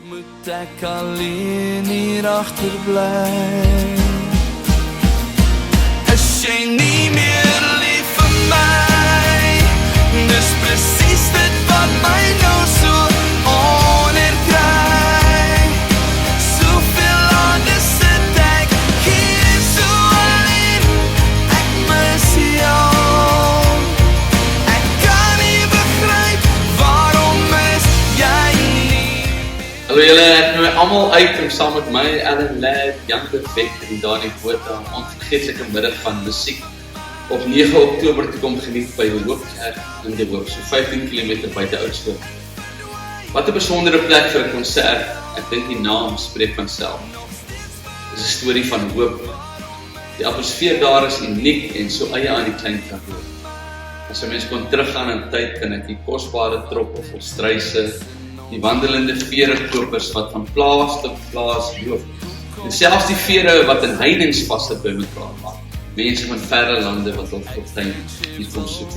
Moet ek alleen hier agterbly? Is jy nie meer lief vir my? Dis presies dit wat my nou so onderkry. Soveel ander sit ek hier so alleen. Ek mis jou. Ek kan nie begryp waarom is jy nie. Hallo julle, ek nooi almal uit om saam met my, Ellen Ladd, Jan de Beck en Dani Botha onvergeetlike middag van musiek op 9 Oktober te kom geniet by die Hoopkerk in die Hoop, so 15 km buite Oudtshoorn. Wat 'n besondere plek vir 'n konsert, ek dink die naam spreek van self. Dit is 'n storie van hoop. Die atmosfeer daar is uniek en so eie aan die klein Karoo. As 'n mens kon teruggaan in tyd, kan ek die kosbare troppe vol struise, die wandelende verekopers wat van plaas tot plaas loop, en selfs die vere wat in heininge vassit by mekaar maak. Mense van verre lande wat op fortuin hier kom soek.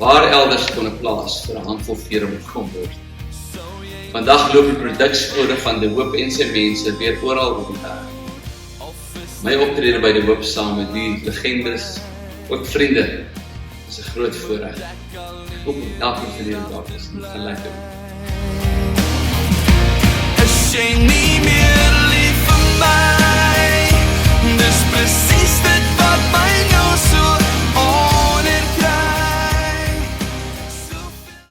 Waar elders kon 'n plaas vir 'n handvol vere moet kom word. Vandag loop die produksiekode van die Hoop en sy mense weer oral op die wêreld. My optrede by die Hoop saam met die legendes, ook vriende, is 'n groot voorreg. Ek hoop elkeen van julle daar is. Dit gaan lekker.